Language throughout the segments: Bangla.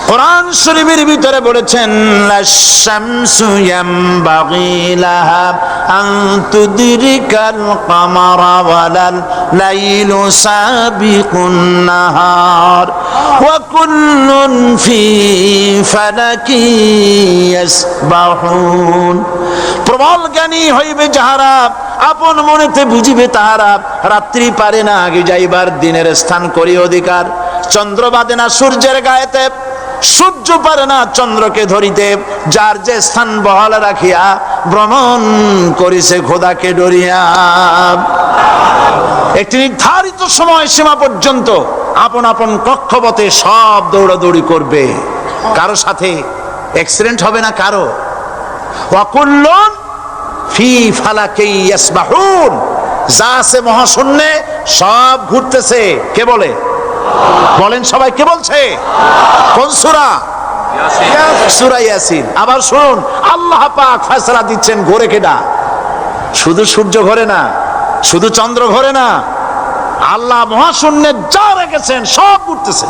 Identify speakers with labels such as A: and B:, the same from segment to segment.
A: কোরআন শরীফের ভিতরে বলেছেন লাশ-শামসু ইয়ামবাগি লাহা আন তুদরিকাল কামারা ওয়ালাল লাইলু সাবিকুন নাহার ওয়া কুল্লুন ফি ফালাকি ইয়াসবাহুন। প্রবল জ্ঞানী হইবে যাহারা, আপন মনেতে বুঝিবে তাহারা। রাত্রি পারে না আগে যাইবার, দিনের স্থান করি অধিকার। চন্দ্র বাঁধে না সূর্যের গায়েতে, সূর্য পারে না চন্দ্রকে ধরিতে। যার যে স্থান বহাল রাখিয়া ভ্রমণ করিছে খোদাকে ডরিয়া। একটি নির্ধারিত সময় সীমা পর্যন্ত আপন আপন কক্ষপথে সব দৌড়াদৌড়ি করবে, কারো সাথে অ্যাক্সিডেন্ট হবে না কারো। ওয়াকুল্লুন ফি ফালাকি ইয়াসবাহুন। যা আছে মহাশূন্যে সব ঘুরতেছে। কে বলে? বলেন সবাই, কে বলছে? কোন সূরা? সূরা ইয়াসিন। আবার শুনুন, আল্লাহ পাক ফয়সালা দিচ্ছেন ঘোরে কেডা? শুধু সূর্য ঘোরে না, শুধু চন্দ্র ঘোরে না, আল্লাহ মহাশূন্যে যা রেখেছেন সব ঘুরতেছে,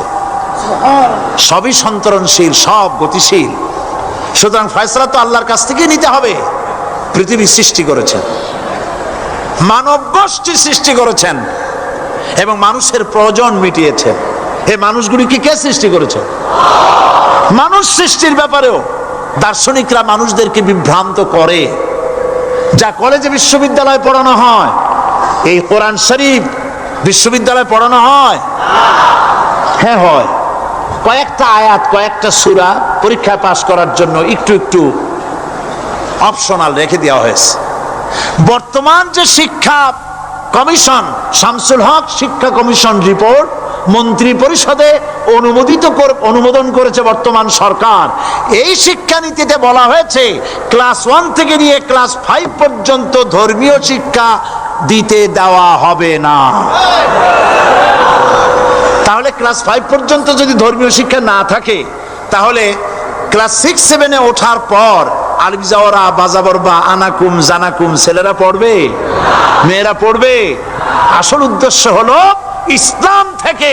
A: সবই সন্তরণশীল, সব গতিশীল। সুতরাং ফয়সালা তো আল্লাহর কাছ থেকে নিতে হবে। পৃথিবী সৃষ্টি করেছেন, মানব গোষ্ঠী সৃষ্টি করেছেন এবং মানুষের প্রয়োজন মিটিয়েছেন। এই মানুষগুলিকে কে সৃষ্টি করেছে? মানুষ সৃষ্টির ব্যাপারেও দার্শনিকরা মানুষদেরকে বিভ্রান্ত করে। যা কলেজে বিশ্ববিদ্যালয়ে পড়ানো হয়, এই কোরআন শরীফ বিশ্ববিদ্যালয়ে পড়ানো হয়? হ্যাঁ হয়। কয়েকটা আয়াত, কয়েকটা সূরা পরীক্ষায় পাশ করার জন্য একটু একটু অপশনাল রেখে দেওয়া হয়েছে। বর্তমান যে শিক্ষা কমিশন, শামসুল হক শিক্ষা কমিশন রিপোর্ট মন্ত্রী পরিষদে অনুমোদন করেছে বর্তমান সরকার। এই শিক্ষানীতিতে বলা হয়েছে ক্লাস 1 থেকে নিয়ে ক্লাস 5 পর্যন্ত ধর্মীয় শিক্ষা দিতে দেওয়া হবে না। তাহলে ক্লাস 5 পর্যন্ত যদি ধর্মীয় শিক্ষা না থাকে, তাহলে ক্লাস 6-7-এ ওঠার পর আলিফ জাওরা বাজাবর বা আনাকুম জানাকুম ছেলেরা পড়বে? মেয়েরা পড়বে? আসল উদ্দেশ্য হলো ইসলাম থেকে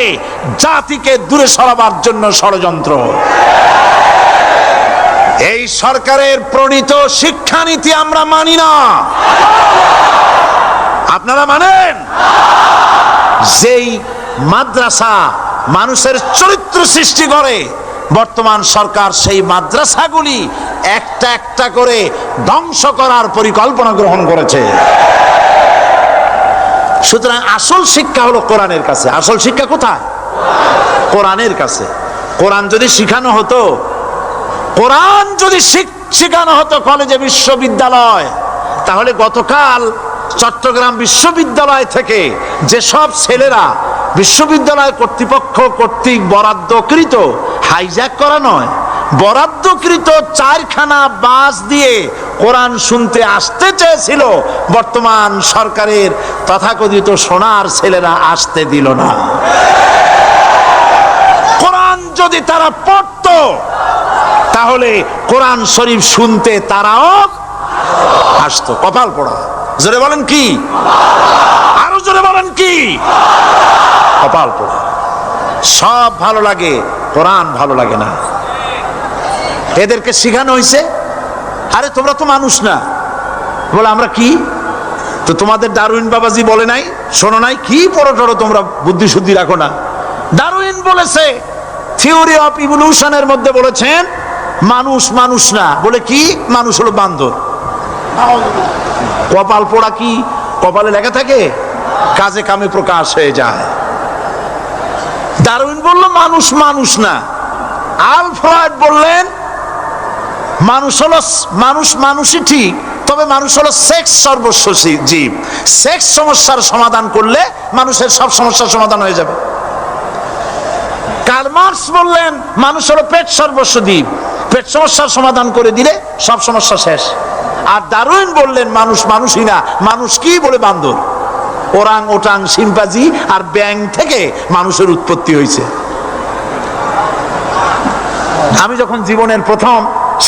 A: জাতিকে দূরে সরাবার জন্য ষড়যন্ত্র। এই সরকারের প্রণীত শিক্ষানীতি আমরা মানি না। আপনারা মানেন? যেই মাদ্রাসা মানুষের চরিত্র সৃষ্টি করে, বর্তমান সরকার সেই মাদ্রাসাগুলি একটা একটা করে ধ্বংস করার পরিকল্পনা গ্রহণ করেছে। সুতরাং আসল শিক্ষা হলো কোরআনের কাছে। আসল শিক্ষা কোথায়? কোরআনের কাছে। কোরআন যদি শিখানো হতো, কোরআন যদি শিখানো হতো কলেজে বিশ্ববিদ্যালয়, তাহলে গতকাল চট্টগ্রাম বিশ্ববিদ্যালয় থেকে যেসব ছেলেরা বিশ্ববিদ্যালয় কর্তৃপক্ষ কর্তৃক বরাদ্দকৃত, হাইজ্যাক করা নয়, বরাদ্দকৃত 4খানা বাস দিয়ে কোরআন শুনতে আসতে চেয়েছিল, বর্তমান সরকারের তথাকথিত সোনার ছেলেরা আসতে দিল না। কোরআন যদি তারা পড়তো, তাহলে কোরআন শরীফ শুনতে তারাও আসতো। কপাল পোড়া। জোরে বলেন কি? আরো জোরে বলেন কি? কপাল পোড়া। সব ভালো লাগে, কোরআন ভালো লাগে না। এদেরকে শিখানো হয়েছে, আরে তোমরা তো মানুষ না। বলে আমরা কি? তো তোমাদের ডারউইন বাবাজি বলে নাই, শোনো নাই? কি পড়ো টড়ো তোমরা, বুদ্ধি শুদ্ধি রাখো না। ডারউইন বলেছে, থিওরি অফ ইভলিউশনের মধ্যে বলেছেন মানুষ মানুষ না। বলে কি? মানুষ হলো বান্দর। কপাল পোড়া। কি কপালে লেখা থাকে? কাজে কামে প্রকাশ হয়ে যায়। ডারউইন বলল মানুষ মানুষ না। আলফ্রেড বললেন মানুষ হলো মানুষ, মানুষই ঠিক, তবে মানুষ হলো সেক্স সর্বস্ব জীব। সেক্স সমস্যার সমাধান করলে মানুষের সব সমস্যার সমাধান হয়ে যাবে। কার্ল মার্কস বললেন মানুষ হলো পেট সর্বস্ব জীব, পেট সমস্যার সমাধান করে দিলে সব সমস্যা শেষ। আর ডারউইন বললেন মানুষ মানুষই না, মানুষ কি? বলে বান্দর। ওরাং ওটাং শিম্পাজি আর ব্যাং থেকে মানুষের উৎপত্তি হয়েছে। আমি যখন জীবনের প্রথম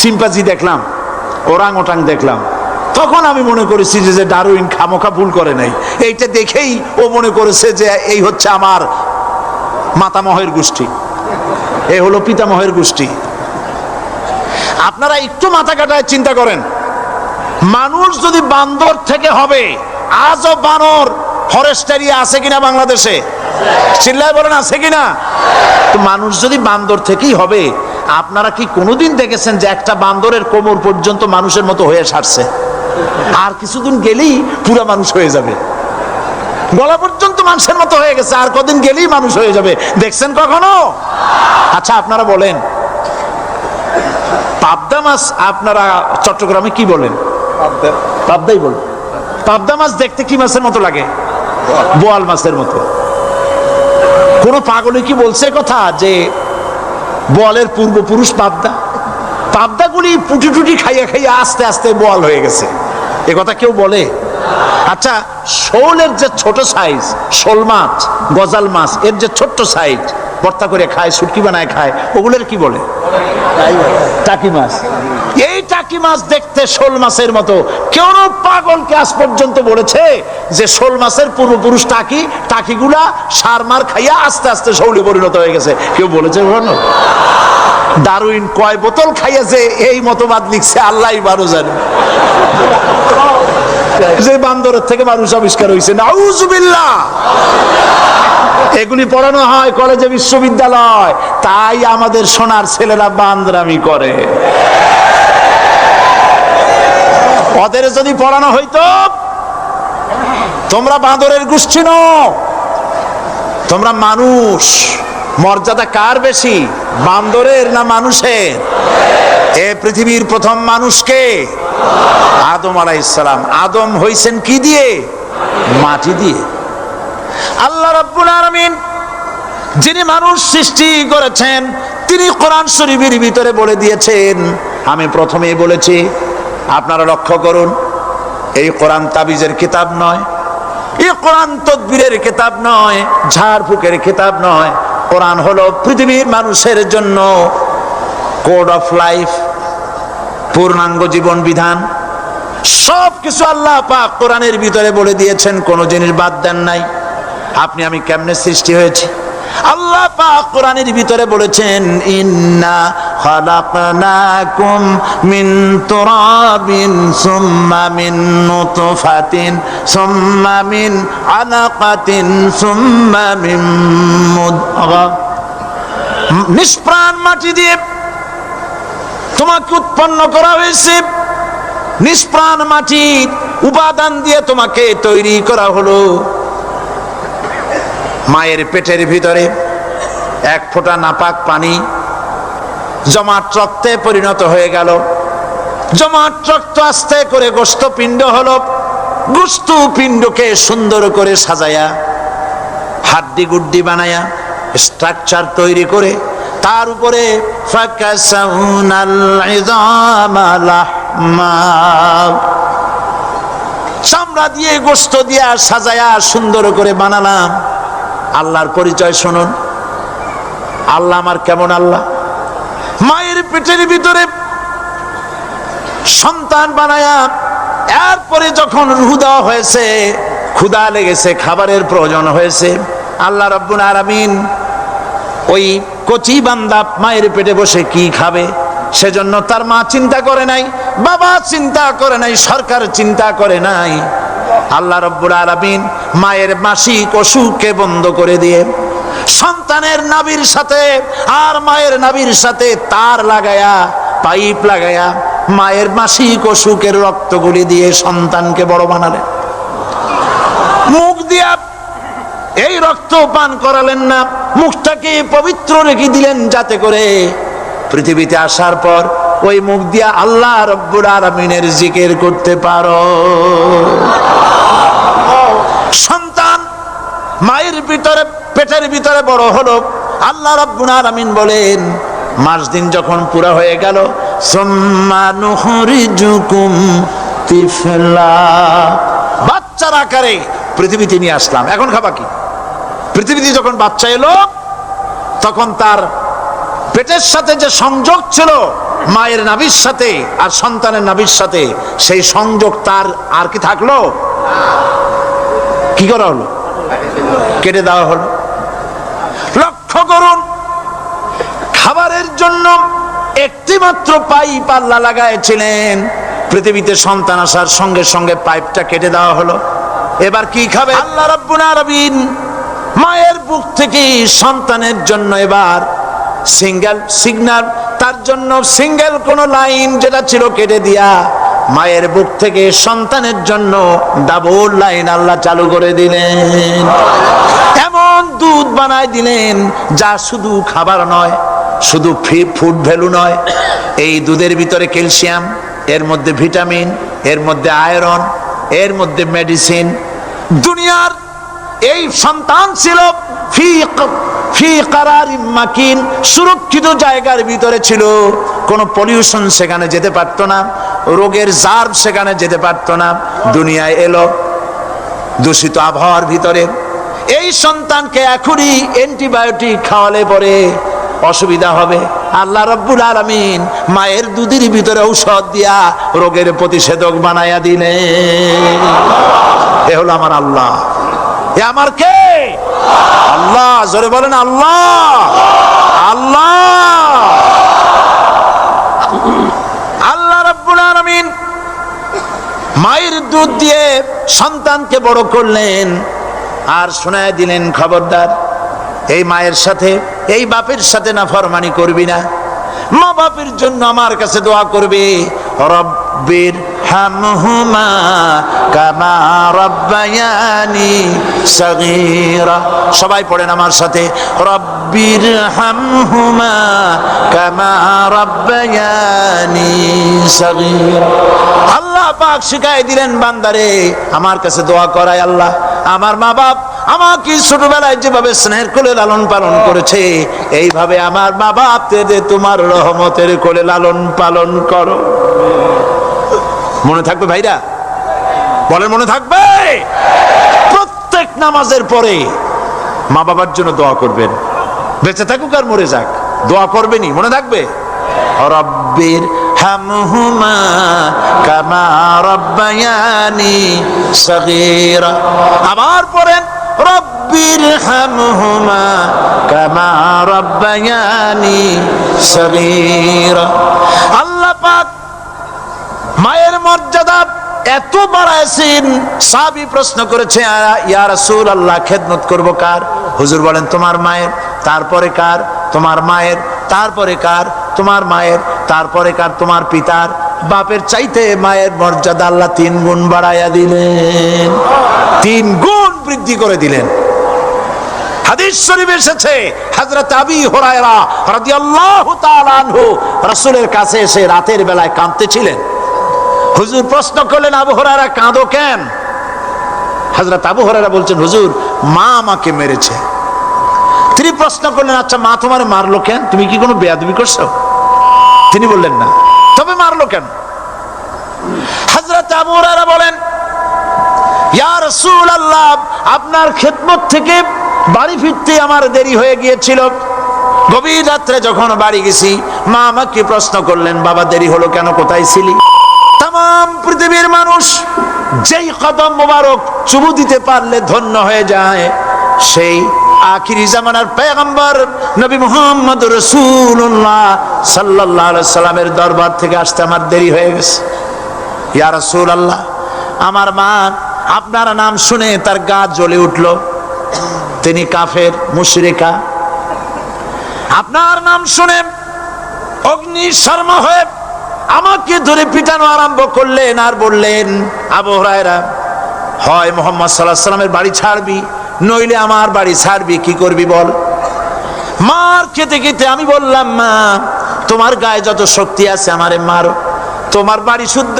A: শিম্পাজি দেখলাম, ওরাং ওটাং দেখলাম, তখন আমি মনে করেছি যে ডারউইন খামোখা ভুল করে নাই। এইটা দেখেই ও মনে করেছে যে এই হচ্ছে আমার মাতামহের গোষ্ঠী। এ হলো পিতামহের গোষ্ঠী। আপনারা একটু মাথা কাটায় চিন্তা করেন, মানুষ যদি বান্দর থেকে হবে, আজও বানর ফরেস্ট এরিয়া আছে কিনা বাংলাদেশে? চিল্লায় বলেন আছে কিনা? তো মানুষ যদি বান্দর থেকেই হবে, আপনারা কি কোনোদিন দেখেছেন যে একটা বান্দরের কোমর পর্যন্ত মানুষের মতো হয়ে সারছে? আর কিছুদিন গেলেই পুরা মানুষ হয়ে যাবে, গলা পর্যন্ত মানুষের মতো হয়ে গেছে, আর কদিন গেলেই মানুষ হয়ে যাবে। দেখছেন কখনো? আচ্ছা আপনারা বলেন, পাবদা মাছ আপনারা চট্টগ্রামে কি বলেন? পাবদাই বলেন। পাবদা মাছ দেখতে কি মাছের মতো লাগে? বোয়াল মাছের মতো। কোন পাগলে কি বলছে কথা যে বোয়ালের পূর্বপুরুষ পাবদা? পাবদাগুলি পুটি টুটি খাইয়া খাইয়া আস্তে আস্তে বোয়াল হয়ে গেছে, এ কথা কেউ বলে? আচ্ছা, শোলের যে ছোট সাইজ, শোল মাছ, গজাল মাছ, এর যে ছোট্ট সাইজ ভর্তা করে খায়, শুটকি বানায় খায়, ওগুলোর কি বলে? টাকি মাছ। এই টাকি মাছ দেখতে শোল মাছের মতো। কেন পাগলকে আজ পর্যন্ত বলেছে যে শোল মাছের পূর্বপুরুষ টাকি, টাকিগুলা সার মার খাইয়া আস্তে আস্তে শৌলে পরিণত হয়ে গেছে? কেউ বলেছে কখনো? ডারউইন কয় বোতল খাইয়া যে এই মতবাদ লিখছে আল্লাহই ভালো জানে, যে বান্দরের থেকে মানুষ আবিষ্কার হয়েছে। নাউজুবিল্লাহ। এগুলি পড়ানো হয় কলেজে, বিশ্ববিদ্যালয়, তাই আমাদের সোনার ছেলেরা বান্দরামি করে। ওদের যদি পড়ানো হইতো তোমরা বান্দরের গোষ্ঠী নও, তোমরা মানুষ, মর্যাদা কার বেশি, বান্দরের না মানুষের? এ পৃথিবীর প্রথম মানুষকে আদম আলাইহিস সালাম। আদম হইছেন কি দিয়ে? মাটি দিয়ে। আল্লাহ রাব্বুল আলামিন যিনি মানুষ সৃষ্টি করেছেন, তিনি কোরআন শরীফের ভিতরে বলে দিয়েছেন, আমি প্রথমেই বলেছি, আপনারা লক্ষ্য করুন, এই কোরআন তাবিজের কিতাব নয়, এই কোরআন তদবিরের কিতাব নয়, ঝাড়ফুঁকের কিতাব নয়। কোরআন হলো পৃথিবীর মানুষের জন্য কোড অফ লাইফ, পূর্ণাঙ্গ জীবন বিধান। সবকিছু আল্লাহ পাক কোরআনের ভিতরে বলে দিয়েছেন, কোন জিনিস বাদ দেন নাই। আপনি আমি কেমনে সৃষ্টি হয়েছি আল্লাহ পাক কোরআনের ভিতরে বলেছেন, ইন্না খালাকনাকুম মিন তুরাবিন সুম্মা মিন নুতফাতিন সুম্মা মিন আলাকাতিন সুম্মা মিন মুদগা। নিষ্প্রাণ মাটি দিয়ে তোমাকে উৎপন্ন করা হয়েছে, নিষ্প্রাণ মাটির উপাদান দিয়ে তোমাকে তৈরি করা হলো। মায়ের পেটের ভিতরে এক ফোঁটা নাপাক পানি জমাট রক্তে পরিণত হয়ে গেল, জমাট রক্ত আস্তে করে গোস্ত পিণ্ড হলো, গোস্ত পিণ্ডকে সুন্দর করে সাজায়া, হাড্ডি গুড্ডি বানায়া, স্ট্রাকচার তৈরি করে তার উপরে চামড়া দিয়ে গোস্ত দিয়া সাজায়া সুন্দর করে বানালাম। আল্লাহর পরিচয় শুনুন, আল্লাহ আমার কেমন আল্লাহ। মায়ের পেটের ভিতরে সন্তান বানায়া, এরপরে যখন রূহ দেওয়া হয়েছে, ক্ষুধা লেগেছে, খাবারের প্রয়োজন হয়েছে, আল্লাহ রাব্বুল আলামিন ওই কচি বান্দা মায়ের পেটে বসে কি খাবে, সেজন্য তার মা চিন্তা করে নাই, বাবা চিন্তা করে নাই, সরকার চিন্তা করে নাই। আল্লাহ রাব্বুল আলামিন মায়ের মাসিক অসুখকে বন্ধ করে দিয়ে সন্তানের নাভির সাথে আর মায়ের নাভির সাথে তার লাগায়া, পাইপ লাগায়া, মায়ের মাসিক অসুখের রক্তগুলি দিয়ে সন্তানকে বড় বানালেন। মুখ দিয়া এই রক্ত পান করালেন না, মুখটাকে পবিত্র রেখে দিলেন, যাতে করে পৃথিবীতে আসার পর ওই মুখ দিয়া আল্লাহ রাব্বুল আলামিনের জিকির করতে পারো। সন্তান মায়ের ভিতরে, পেটের ভিতরে বড় হলো। আল্লাহ রাব্বুল আলামিন বলেন, মাস দিন যখন পুরা হয়ে গেল, সুম্মা নুখরিজুকুম তিফলা, বাচ্চার আকারে পৃথিবীতে নিয়ে আসলাম। এখন খাবা কি? পৃথিবীতে যখন বাচ্চা এলো, তখন তার পেটের সাথে যে সংযোগ ছিল মায়ের নাভির সাথে আর সন্তানের নাভির সাথে, সেই সংযোগ তার আর কি থাকলো? কি করা হলো? কেটে দেওয়া হলো। লক্ষ্য করুন, জন্য একটি মাত্র পাইপ আল্লাহ লাগাইছিলেন। পৃথিবীতে সন্তান আসার সঙ্গে সঙ্গে পাইপটা কেটে দেওয়া হলো। এবার কি খাবে? আল্লাহ রাব্বুল আলামিন মায়ের বুক থেকে সন্তানের জন্য এবার সিঙ্গেল সিগন্যাল, তার জন্য সিঙ্গেল কোন লাইন যেটা ছিল কেটে দিয়া মায়ের বুক থেকে সন্তানের জন্য ডাবল লাইন আল্লাহ চালু করে দিলেন। এমন দুধ বানায় দিলেন যা শুধু খাবার নয়, শুধু ফুড ভ্যালু নয়, এই দুধের ভিতরে ক্যালসিয়াম, এর মধ্যে ভিটামিন, এর মধ্যে আয়রন, এর মধ্যে মেডিসিন। দুনিয়ার এই সন্তান ছিল ফি কারারিম মাকিন, সুরক্ষিত জায়গার ভিতরে ছিল। কোনো পলিউশন সেখানে যেতে পারতো না, রোগের জার্ম সেখানে যেতে পারতো না। দুনিয়ায় এলো দূষিত আবহাওয়ার ভিতরে। এই সন্তানকে এখনই অ্যান্টিবায়োটিক খাওয়ালে পরে অসুবিধা হবে। আল্লাহ রাব্বুল আলামিন মায়ের দুধের ভিতরে ঔষধ দিয়া রোগের প্রতিষেধক বানায়া দিলেন। এ হলো আমার আল্লাহ। এ আমার কে? আল্লাহ। জোরে বলেন আল্লাহ। আল্লাহ আল্লাহ রাব্বুল আলামিন মায়ের দুধ দিয়ে সন্তানকে বড় করলেন আর শোনায় দিলেন, খবরদার এই মায়ের সাথে, এই বাপের সাথে নাফরমানি করবি না। মা বাপের জন্য আমার কাছে দোয়া করবি, রব্বির হামহুমা কামা রাব্বায়ানি সগীরা। সবাই পড়েন আমার সাথে, রব্বির হামহুমা কামা রাব্বায়ানি সগীরা। আল্লাহ পাক শিখাই দিলেন বান্দারে আমার কাছে দোয়া করায়, আল্লাহ আমার মা বাপ আমাকে ছোটবেলায় যেভাবে স্নেহের কোলে লালন পালন করেছে, এইভাবে আমার মা বাপকে তোমার রহমতের কোলে লালন পালন করো। মনে থাকবে ভাইরা? বলেন মনে থাকবে? প্রত্যেক নামাজের পরে মা বাবার জন্য দোয়া করবেন, বেঁচে থাকুক আর মরে যাক, দোয়া করবেনই। মনে থাকবে? রব্বির হামহুমা কামা রাব্বায়ানি সগীরা। আবার পড়েন, রব্বির হামহুমা কামা রাব্বায়ানি সগীরা। আল্লাহ পাক মায়ের মর্যাদা এত বাড়াইছেন। সাহাবী প্রশ্ন করেছে, ইয়া রাসূলুল্লাহ খেদমত করব কার? হুজুর বলেন তোমার মায়ের, তারপরে কার? তোমার মায়ের, তারপরে কার? তোমার মায়ের, তারপরে কার? তোমার পিতার। বাপের চাইতে মায়ের মর্যাদা আল্লাহ 3 গুণ বাড়াইয়া দিলেন, 3 গুণ বৃদ্ধি করে দিলেন। হাদিস শরীফে এসেছে, হযরত আবী হুরায়রা রাদিয়াল্লাহু তাআলা আনহু রাসূলের কাছে এসে রাতের বেলায় কাঁদতেছিলেন। হুজুর প্রশ্ন করলেন, আবু হুরায়রা কাঁদো কেন? হযরত আবু হুরায়রা বলছেন, হুজুর মা আমাকে মেরেছে। তিনি প্রশ্ন করলেন, আচ্ছা মা তোমার মারলো কেন? তুমি কি কোনো বেয়াদবি করছো? তিনি বললেন না। তবে মারলো কেন? হযরত আবু হুরায়রা বলেন, ইয়া রাসূলুল্লাহ আপনার খেদমত থেকে বাড়ি ফিরতে আমার দেরি হয়ে গিয়েছিল। গভীর রাত্রে যখন বাড়ি গেছি, মা আমাকে প্রশ্ন করলেন, বাবা দেরি হলো কেন, কোথায় ছিলি? তাম পৃথিবীর মানুষ যেই কদম মোবারক চুমু দিতে পারলে ধন্য হয়ে যায়, সেই আখিরি জামানার পয়গম্বর নবী মুহাম্মদ রাসূলুল্লাহ সাল্লাল্লাহু আলাইহি সাল্লামের দরবার থেকে আসতে আমার দেরি হয়ে গেছে। ইয়া রাসূলুল্লাহ আমার মা আপনার নাম শুনে তার গা জ্বলে উঠল। তিনি কাফের, মুশরিকা। আপনার নাম শুনে অগ্নি শর্মা হয়ে আমাকে ধরে পিটানো আরম্ভ করলেন আর বললেন, আবু হুরায়রা হয় মুহাম্মদ সাল্লাল্লাহু আলাইহি সাল্লামের বাড়ি ছাড়বি, নইলে আমার বাড়ি ছাড়বি, কি করবি বল? মার খেতে খেতে আমি বললাম, মা তোমার গায়ে যত শক্তি আছে আমারে মারো, তোমার বাড়ি শুদ্ধ,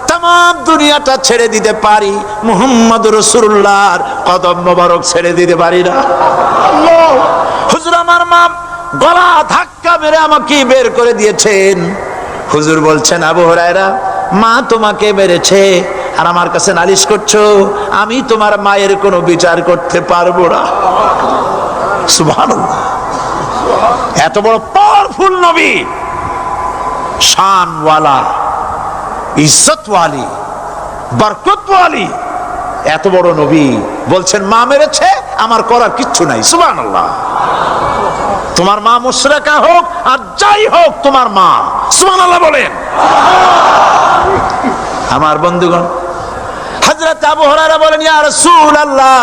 A: তাম দুনিয়াটা ছেড়ে দিতে পারি, মুহাম্মদ রাসূলুল্লাহর কদম মোবারক ছেড়ে দিতে পারি না। হুজুর আমার মা গলা ধাক্কা মেরে আমাকে বের করে দিয়েছেন। হুজুর বলছেন, আবু হুরায়রা মা তোমাকে মেরেছে আর আমার কাছে নালিশ করছো, আমি তোমার মায়ের কোনো বিচার করতে পারবো না। সুবহানাল্লাহ। এত বড় পাওয়ারফুল নবী, শানওয়ালা, ইজ্জতওয়ালি, বরকতওয়ালি, এত বড় নবী বলছেন মা মেরেছে, আমার করার কিচ্ছু নাই। সুবহানাল্লাহ। তোমার মা মুশরিকা হোক আর যাই হোক তোমার মা। সুবহানাল্লাহ বলেন। আমার বন্ধুগণ, হযরত আবু হুরায়রা বলেন, ইয়া রাসূলুল্লাহ,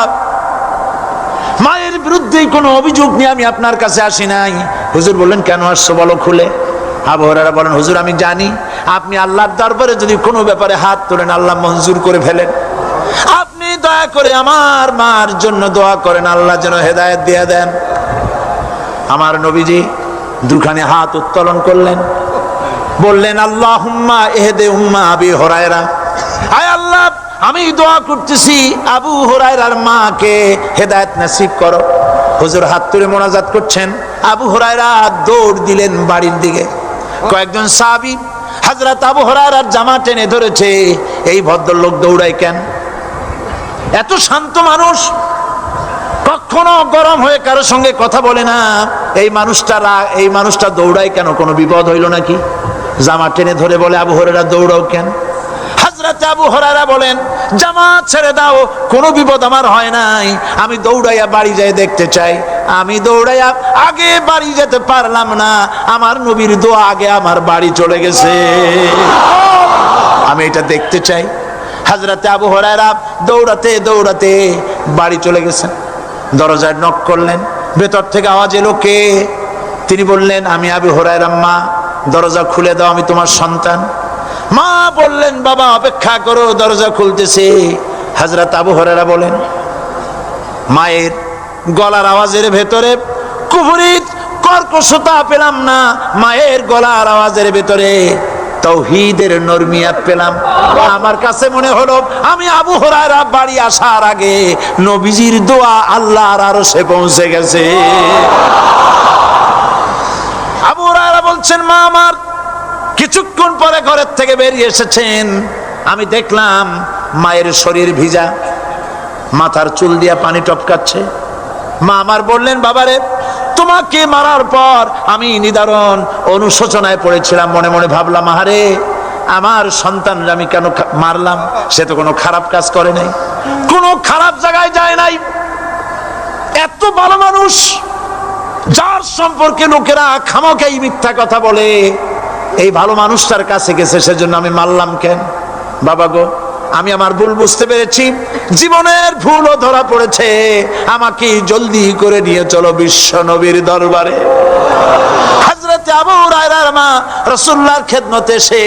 A: মায়ের বিরুদ্ধে কোনো অভিযোগ নিয়ে আমি আপনার কাছে আসি নাই। হুজুর বললেন, কেন আসছো বলো খুলে। আবু হুরায়রা বলেন, হুজুর আমি জানি আপনি আল্লাহর দরবারে যদি কোনো ব্যাপারে হাত তোলেন আল্লাহ মঞ্জুর করে ফেলেন। আপনি দয়া করে আমার মার জন্য দোয়া করেন, আল্লাহ যেন হেদায়েত দিয়ে দেন। আমার নবীজি দুখানে হাত উত্তোলন করলেন, বললেন, আল্লাহুম্মা ইহদি উম্মা আবি হুরায়রা, আয় আল্লাহ আমি দোয়া করতেছি আবু হুরায়রার মাকে হেদায়েত নসিব করো। হুজুর হাত তুলে মোনাজাত করছেন, আবু হুরায়রা দৌড় দিলেন বাড়ির দিকে। কয়েকজন সাহাবী হযরত আবু হুরায়রার জামা টেনে ধরেছে, এই ভদ্রলোক দৌড়ায় কেন? এত শান্ত মানুষ, কখনো গরম হয়ে কারোর সঙ্গে কথা বলে না। এই মানুষটা দৌড়ায় কেন? কোনো বিপদ হইল নাকি? জামা টেনে ধরে বলে, আবু হুরায়রা দৌড়াও কেন? হযরত আবু হুরায়রা বলেন, জামা ছেড়ে দাও, কোনো বিপদ আমার হয় নাই, আমি দৌড়াইয়া বাড়ি যাই দেখতে চাই। আমি দৌড়াইয়া আগে বাড়ি যেতে পারলাম না, আমার নবীর দোয়া আগে আমার বাড়ি চলে গেছে, আমি এটা দেখতে চাই। হযরত আবু হুরায়রা দৌড়াতে দৌড়াতে বাড়ি চলে গেছেন। দরজায় নক করলেন, ভেতর থেকে আওয়াজ এলো, কে? তিনি বললেন, আমি আবু হুরায়রা। মা দরজা খুলে দাও, আমি তোমার সন্তান। মা বললেন, বাবা অপেক্ষা করো, দরজা খুলতেছে। হযরত আবু হুরায়রা বলেন, মায়ের গলার আওয়াজের ভেতরে কুফরি কর্কশতা পেলাম না, মায়ের গলার আওয়াজের ভেতরে তাওহীদের নরমিয়াত পেলাম। আমার কাছে মনে হলো আমি আবু হুরায়রা বাড়ি আসার আগে নবীজির দোয়া আল্লাহর আরশে পৌঁছে গেছে। আবু হুরায়রা বলছেন, মা আমার কিছুক্ষণ পরে ঘরের থেকে বেরিয়ে এসেছেন, আমি দেখলাম মায়ের শরীর ভিজা, মাথার চুল দিয়া পানি টপকাচ্ছে। মা আমার বললেন, বাবারে তোমাকে মারার পর আমি নিদারুণ অনুশোচনায় পড়েছিলাম, মনে মনে ভাবলাম, আহারে আমার সন্তানরা আমি কেন মারলাম? সে তো কোনো খারাপ কাজ করে নাই, কোনো খারাপ জায়গায় যায় নাই, এত ভালো মানুষ যার সম্পর্কে লোকেরা খামোখাই মিথ্যা কথা বলে, এই ভালো মানুষটার কাছে গেছে, সেজন্য আমি মারলাম কেন? বাবা গো, আমি আমার ভুল বুঝতে পেরেছি, জীবনের ভুলও ধরা পড়েছে, আমাকে জলদি করে নিয়ে চলো বিশ্ব নবীর দরবারে। হযরত আবু হুরায়রার মা রাসূলুল্লাহর খেদমতে এসে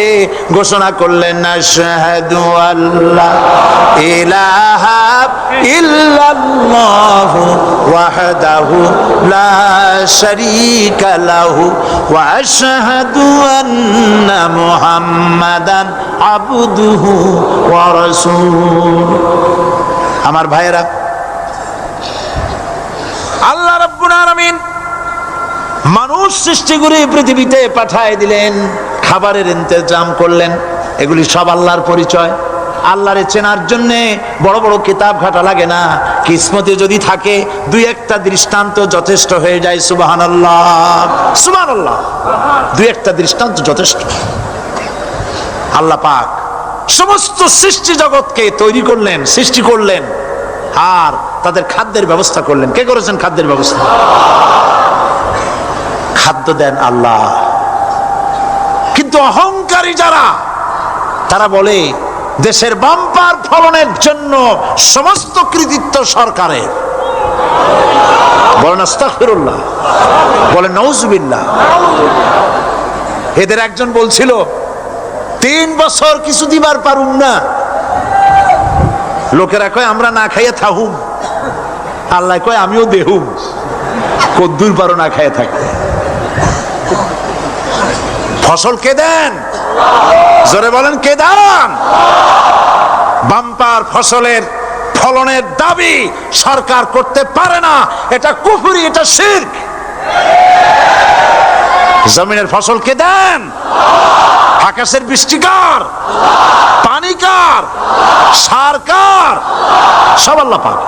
A: ঘোষণা করলেন, আশহাদু আল্লা ইলাহা ইল্লাল্লাহু ওয়াহদাহু লা শারীকা লাহু ওয়া আশহাদু আন্না মুহাম্মাদান আবদুহু ওয়া রাসূলুহু। আমার ভাইয়েরা, আল্লাহ রাব্বুল আলামিন মানুষ সৃষ্টি করে পৃথিবীতে পাঠায় দিলেন, খাবারের ইন্তজাম করলেন, এগুলি সব আল্লাহর পরিচয়। আল্লাহরে চেনার জন্য বড় বড় কিতাব ঘাটা লাগে না, কিসমতে যদি থাকে দুই একটা দৃষ্টান্ত যথেষ্ট হয়ে যায়। সুবহানাল্লাহ, সুবহানাল্লাহ, দুই একটা দৃষ্টান্ত যথেষ্ট। আল্লাহ পাক সমস্ত সৃষ্টি জগৎকে তৈরি করলেন, সৃষ্টি করলেন, আর তাদের খাদ্যের ব্যবস্থা করলেন। কে করেছেন খাদ্যের ব্যবস্থা? খাদ্য দেন আল্লাহ। কিন্তু অহংকারী যারা, তারা বলে দেশের বাম্পার ফলনের জন্য সমস্ত কৃতিত্ব সরকারের। বলেন আস্তাগফিরুল্লাহ, বলেন নাউজুবিল্লাহ। এদের একজন বলছিল, 3 বছর কিছু দিবার পারুম না, লোকেরা কয় আমরা না খাইয়া থাহুম, আল্লাহ কয় আমিও দেহুম, কদ্দুর পারো না খাইয়া থাকতে। ফসল কে দেন? জোরে বলেন, কে দেন? বাম্পার ফসলের ফলনের দাবি সরকার করতে পারে না, এটা কুফরি, এটা শিরক। জমিনের ফসল কে দেন? আকাশের বৃষ্টি কার? পানি কার? সার কার? সব আল্লাহ পাক।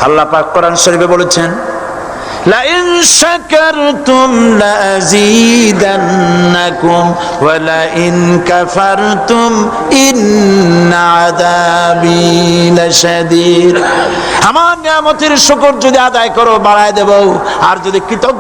A: আল্লাহ পাক কোরআন শরীফে বলেছেন, লাইন শাকারতুম লাযীদান্নাকুম ওয়া লাইন কাফারতুম ইন্না আযাবী লাশাদীদ। আমার নিয়ামতের শুকর যদি আদায় করো বাড়ায় দেব, আর যদি কৃতজ্ঞ